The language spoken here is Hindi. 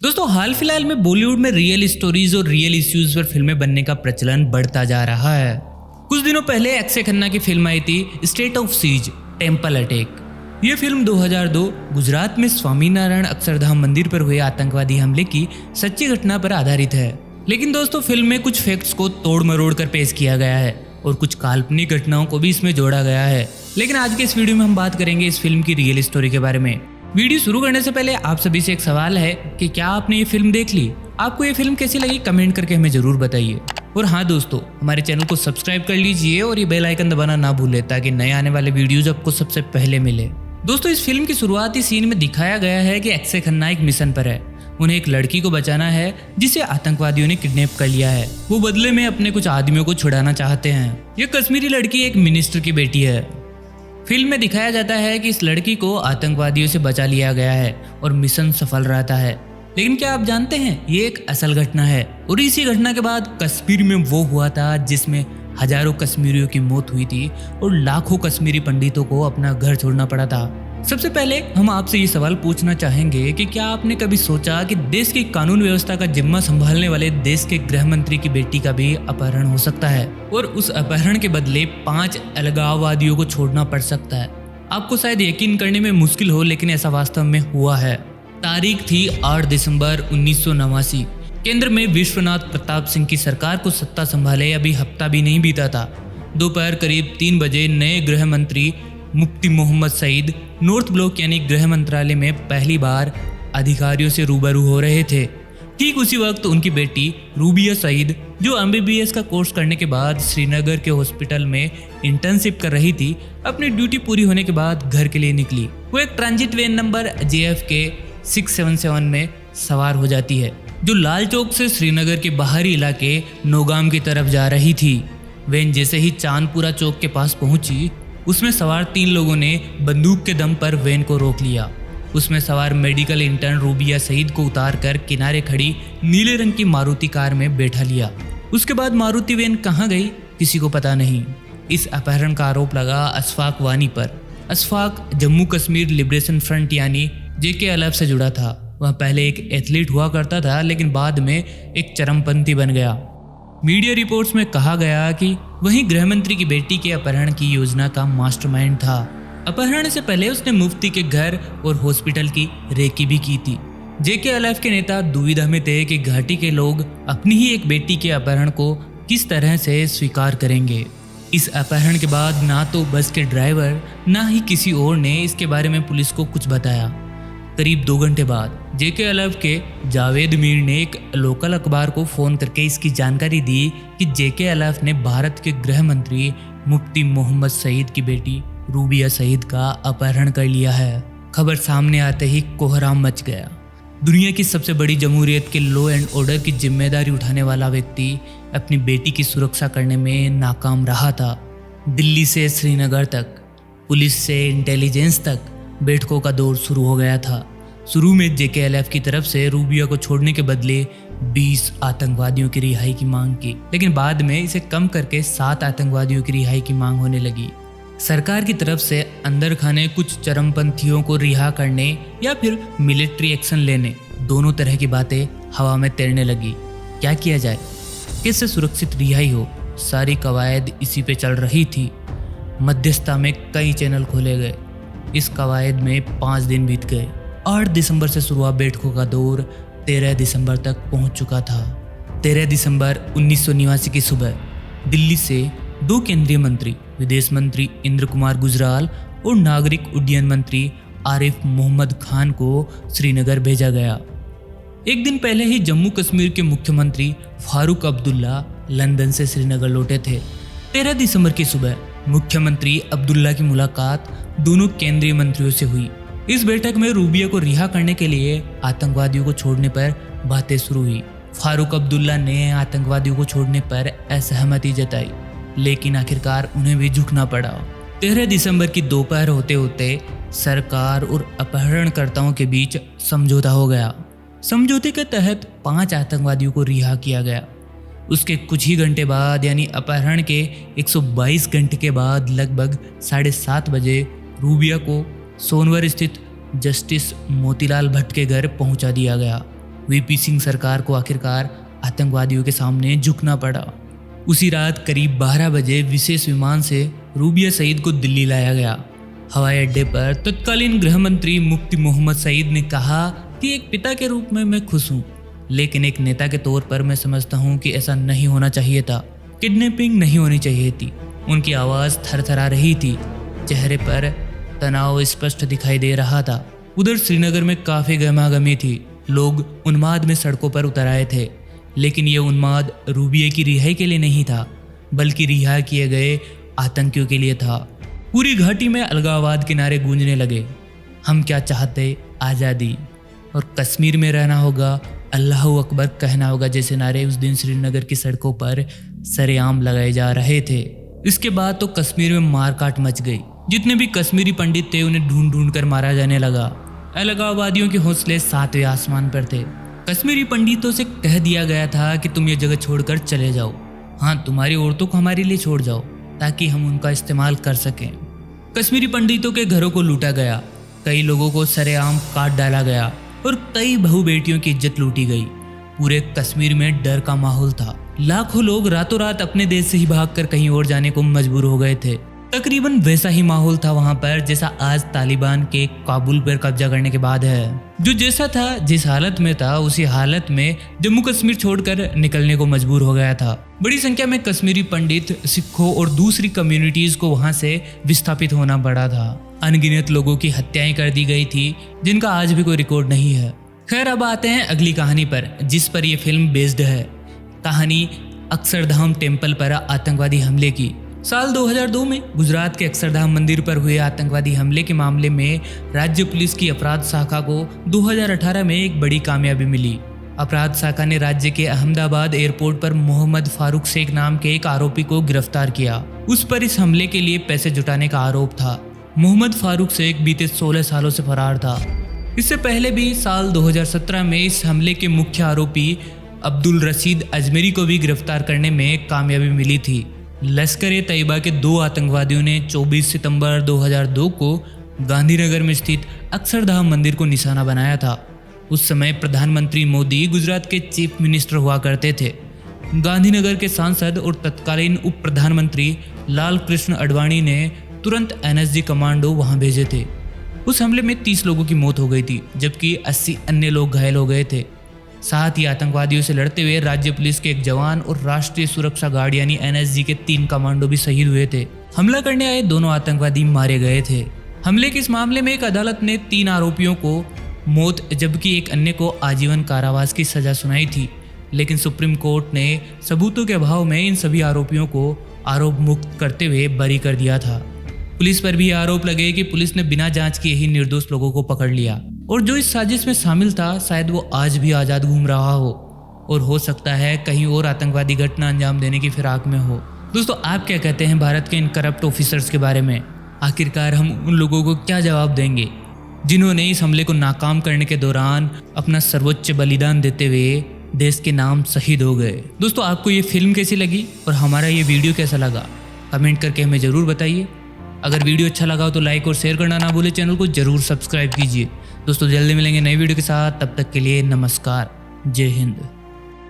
दोस्तों हाल फिलहाल में बॉलीवुड में रियल स्टोरीज और रियल इश्यूज पर फिल्में बनने का प्रचलन बढ़ता जा रहा है। कुछ दिनों पहले अक्षय खन्ना की फिल्म आई थी state of siege temple attack. ये फिल्म 2002 गुजरात में स्वामीनारायण अक्षरधाम मंदिर पर हुए आतंकवादी हमले की सच्ची घटना पर आधारित है। लेकिन दोस्तों फिल्म में कुछ फैक्ट्स को तोड़ मरोड़ कर पेश किया गया है और कुछ काल्पनिक घटनाओं को भी इसमें जोड़ा गया है। लेकिन आज के इस वीडियो में हम बात करेंगे इस फिल्म की रियल स्टोरी के बारे में। वीडियो शुरू करने से पहले आप सभी से एक सवाल है कि क्या आपने ये फिल्म देख ली? आपको ये फिल्म कैसी लगी कमेंट करके हमें जरूर बताइए। और हाँ दोस्तों, हमारे चैनल को सब्सक्राइब कर लीजिए और ये बेल आइकन दबाना ना भूलें ताकि नए आने वाले वीडियोज आपको सबसे पहले मिले। दोस्तों इस फिल्म की शुरुआती सीन में दिखाया गया है कि अक्षय खन्ना एक मिशन पर है। उन्हें एक लड़की को बचाना है जिसे आतंकवादियों ने किडनैप कर लिया है। वो बदले में अपने कुछ आदमियों को छुड़ाना चाहते हैं। ये कश्मीरी लड़की एक मिनिस्टर की बेटी है। फिल्म में दिखाया जाता है कि इस लड़की को आतंकवादियों से बचा लिया गया है और मिशन सफल रहता है। लेकिन क्या आप जानते हैं ये एक असल घटना है और इसी घटना के बाद कश्मीर में वो हुआ था जिसमें हजारों कश्मीरियों की मौत हुई थी और लाखों कश्मीरी पंडितों को अपना घर छोड़ना पड़ा था। सबसे पहले हम आपसे ये सवाल पूछना चाहेंगे कि क्या आपने कभी सोचा कि देश की कानून व्यवस्था का जिम्मा संभालने वाले देश के गृह मंत्री की बेटी का भी अपहरण हो सकता है और उस अपहरण के बदले 5 अलगाववादियों को छोड़ना पड़ सकता है। आपको शायद यकीन करने में मुश्किल हो लेकिन ऐसा वास्तव में हुआ है। तारीख थी 8 दिसंबर 1989। केंद्र में विश्वनाथ प्रताप सिंह की सरकार को सत्ता संभाले अभी हफ्ता भी नहीं बीता था। दोपहर करीब 3 बजे नए गृह मंत्री मुफ्ती मोहम्मद सईद नॉर्थ ब्लॉक यानी गृह मंत्रालय में पहली बार अधिकारियों से रूबरू हो रहे थे। ठीक उसी वक्त उनकी बेटी रूबिया सईद जो MBBS का कोर्स करने के बाद श्रीनगर के हॉस्पिटल में इंटर्नशिप कर रही थी, अपनी ड्यूटी पूरी होने के बाद घर के लिए निकली। वो एक ट्रांजिट वैन नंबर JFK 677 में सवार हो जाती है जो लाल चौक से श्रीनगर के बाहरी इलाके नौगाम की तरफ जा रही थी। वैन जैसे ही चांदपुरा चौक के पास पहुंची, उसमें सवार 3 लोगों ने बंदूक के दम पर वैन को रोक लिया। उसमें सवार मेडिकल इंटर्न रूबिया सईद को उतारकर किनारे खड़ी नीले रंग की मारुति कार में बैठा लिया। उसके बाद मारुति वैन कहाँ गई किसी को पता नहीं। इस अपहरण का आरोप लगा अशफाक वानी पर। अशफाक जम्मू कश्मीर लिबरेशन फ्रंट यानी JK-LF से जुड़ा था। वह पहले एक एथलीट हुआ करता था लेकिन बाद में एक चरमपंथी बन गया। मीडिया रिपोर्ट्स में कहा गया कि वही गृह मंत्री की बेटी के अपहरण की योजना का मास्टरमाइंड था। अपहरण से पहले उसने मुफ्ती के घर और हॉस्पिटल की रेकी भी की थी। JK-LF के नेता दुविधा में थे कि घाटी के लोग अपनी ही एक बेटी के अपहरण को किस तरह से स्वीकार करेंगे। इस अपहरण के बाद ना तो बस के ड्राइवर ना ही किसी और ने इसके बारे में पुलिस को कुछ बताया। करीब 2 घंटे बाद JK-LF के जावेद मीर ने एक लोकल अखबार को फ़ोन करके इसकी जानकारी दी कि JK-LF ने भारत के गृह मंत्री मुफ्ती मोहम्मद सईद की बेटी रूबिया सईद का अपहरण कर लिया है। खबर सामने आते ही कोहराम मच गया। दुनिया की सबसे बड़ी जमहूरियत के लॉ एंड ऑर्डर की जिम्मेदारी उठाने वाला व्यक्ति अपनी बेटी की सुरक्षा करने में नाकाम रहा था। दिल्ली से श्रीनगर तक, पुलिस से इंटेलिजेंस तक बैठकों का दौर शुरू हो गया था। शुरू में JK-LF की तरफ से रूबिया को छोड़ने के बदले 20 आतंकवादियों की रिहाई की मांग की, लेकिन बाद में इसे कम करके 7 आतंकवादियों की रिहाई की मांग होने लगी। सरकार की तरफ से अंदर खाने कुछ चरमपंथियों को रिहा करने या फिर मिलिट्री एक्शन लेने, दोनों तरह की बातें हवा में तैरने लगी। क्या किया जाए, कैसे सुरक्षित रिहाई हो, सारी कवायद इसी पे चल रही थी। मध्यस्थता में कई चैनल खोले गए। इस कवायद में 5 दिन बीत गए। 8 दिसंबर से शुरू हुआ बैठकों का दौर 13 दिसंबर तक पहुंच चुका था। 13 दिसंबर 1989 की सुबह दिल्ली से 2 केंद्रीय मंत्री, विदेश मंत्री इंद्र कुमार गुजराल और नागरिक उड्डयन मंत्री आरिफ मोहम्मद खान को श्रीनगर भेजा गया। एक दिन पहले ही जम्मू कश्मीर के मुख्यमंत्री फारूक अब्दुल्ला लंदन से श्रीनगर लौटे थे। 13 दिसंबर की सुबह मुख्यमंत्री अब्दुल्ला की मुलाकात दोनों केंद्रीय मंत्रियों से हुई। इस बैठक में रूबिया को रिहा करने के लिए आतंकवादियों को छोड़ने पर बातें शुरू हुई। फारूक अब्दुल्ला ने आतंकवादियों को छोड़ने पर असहमति जताई, लेकिन आखिरकार उन्हें भी झुकना पड़ा। 13 दिसंबर की दोपहर होते होते सरकार और अपहरणकर्ताओं के बीच समझौता हो गया। समझौते के तहत 5 आतंकवादियों को रिहा किया गया। उसके कुछ ही घंटे बाद यानी अपहरण के 122 घंटे के बाद लगभग 7:30 बजे रूबिया को सोनवर स्थित जस्टिस मोतीलाल भट्ट के घर पहुंचा दिया गया। वीपी सिंह सरकार को आखिरकार आतंकवादियों के सामने झुकना पड़ा। उसी रात करीब 12 बजे विशेष विमान से रूबिया सईद को दिल्ली लाया गया। हवाई अड्डे पर तत्कालीन गृह मंत्री मुफ्ती मोहम्मद सईद ने कहा कि एक पिता के रूप में मैं खुश हूँ, लेकिन एक नेता के तौर पर मैं समझता हूँ कि ऐसा नहीं होना चाहिए था। किडनैपिंग नहीं होनी चाहिए थी। उनकी आवाज़ थरथरा रही थी, चेहरे पर तनाव स्पष्ट दिखाई दे रहा था। उधर श्रीनगर में काफ़ी गहमागहमी थी। लोग उन्माद में सड़कों पर उतर आए थे, लेकिन ये उन्माद रूबिया की रिहाई के लिए नहीं था, बल्कि रिहा किए गए आतंकियों के लिए था। पूरी घाटी में अलगाववाद के नारे गूंजने लगे। हम क्या चाहते, आज़ादी, और कश्मीर में रहना होगा, अल्लाह अकबर कहना होगा जैसे नारे उस दिन श्रीनगर की सड़कों पर सरेआम लगाए जा रहे थे। इसके बाद तो कश्मीर में मारकाट मच गई। जितने भी कश्मीरी पंडित थे उन्हें ढूंढ ढूंढ कर मारा जाने लगा। अलगाववादियों के हौसले 7वें आसमान पर थे। कश्मीरी पंडितों से कह दिया गया था कि तुम ये जगह छोड़कर चले जाओ। हाँ, तुम्हारी औरतों को हमारे लिए छोड़ जाओ ताकि हम उनका इस्तेमाल कर सकें। कश्मीरी पंडितों के घरों को लूटा गया, कई लोगों को सरेआम काट डाला गया और कई बहू बेटियों की इज्जत लूटी गई। पूरे कश्मीर में डर का माहौल था। लाखों लोग रातों रात अपने देश से ही भागकर कहीं और जाने को मजबूर हो गए थे। तकरीबन वैसा ही माहौल था वहां पर जैसा आज तालिबान के काबुल पर कब्जा करने के बाद है। जो जैसा था, जिस हालत में था, उसी हालत में जम्मू कश्मीर छोड़कर निकलने को मजबूर हो गया था। बड़ी संख्या में कश्मीरी पंडित, सिखों और दूसरी कम्युनिटीज को वहां से विस्थापित होना पड़ा था। अनगिनत लोगों की हत्याएं कर दी गई थी, जिनका आज भी कोई रिकॉर्ड नहीं है। खैर, अब आते हैं अगली कहानी पर, जिस पर यह फिल्म बेस्ड है। कहानी अक्षरधाम टेम्पल पर आतंकवादी हमले की। साल 2002 में गुजरात के अक्षरधाम मंदिर पर हुए आतंकवादी हमले के मामले में राज्य पुलिस की अपराध शाखा को 2018 में एक बड़ी कामयाबी मिली। अपराध शाखा ने राज्य के अहमदाबाद एयरपोर्ट पर मोहम्मद फारूक शेख नाम के एक आरोपी को गिरफ्तार किया। उस पर इस हमले के लिए पैसे जुटाने का आरोप था। मोहम्मद फारूक शेख बीते 16 सालों से फरार था। इससे पहले भी साल 2017 में इस हमले के मुख्य आरोपी अब्दुल रशीद अजमेरी को भी गिरफ्तार करने में कामयाबी मिली थी। लश्कर-ए-तैयबा के 2 आतंकवादियों ने 24 सितंबर 2002 को गांधीनगर में स्थित अक्षरधाम मंदिर को निशाना बनाया था। उस समय प्रधानमंत्री मोदी गुजरात के चीफ मिनिस्टर हुआ करते थे। गांधीनगर के सांसद और तत्कालीन उप प्रधानमंत्री लाल कृष्ण आडवाणी ने तुरंत एनएसजी कमांडो वहां भेजे थे। उस हमले में 30 लोगों की मौत हो गई थी, जबकि 80 अन्य लोग घायल हो गए थे। साथ ही आतंकवादियों से लड़ते हुए राज्य पुलिस के एक जवान और राष्ट्रीय सुरक्षा गार्ड यानी एनएसजी के 3 कमांडो भी शहीद हुए थे। हमला करने आए दोनों आतंकवादी मारे गए थे। हमले के इस मामले में एक अदालत ने 3 आरोपियों को मौत जबकि एक अन्य को आजीवन कारावास की सजा सुनाई थी, लेकिन सुप्रीम कोर्ट ने सबूतों के अभाव में इन सभी आरोपियों को आरोप मुक्त करते हुए बरी कर दिया था। पुलिस पर भी आरोप लगे कि पुलिस ने बिना जांच किए ही निर्दोष लोगों को पकड़ लिया और जो इस साजिश में शामिल था शायद वो आज भी आज़ाद घूम रहा हो और हो सकता है कहीं और आतंकवादी घटना अंजाम देने की फिराक में हो। दोस्तों, आप क्या कहते हैं भारत के इन करप्ट ऑफिसर्स के बारे में? आखिरकार हम उन लोगों को क्या जवाब देंगे जिन्होंने इस हमले को नाकाम करने के दौरान अपना सर्वोच्च बलिदान देते हुए देश के नाम शहीद हो गए? दोस्तों, आपको ये फिल्म कैसी लगी और हमारा ये वीडियो कैसा लगा, कमेंट करके हमें ज़रूर बताइए। अगर वीडियो अच्छा लगा हो तो लाइक और शेयर करना ना भूले, चैनल को जरूर सब्सक्राइब कीजिए। दोस्तों, जल्दी मिलेंगे नई वीडियो के साथ, तब तक के लिए नमस्कार, जय हिंद।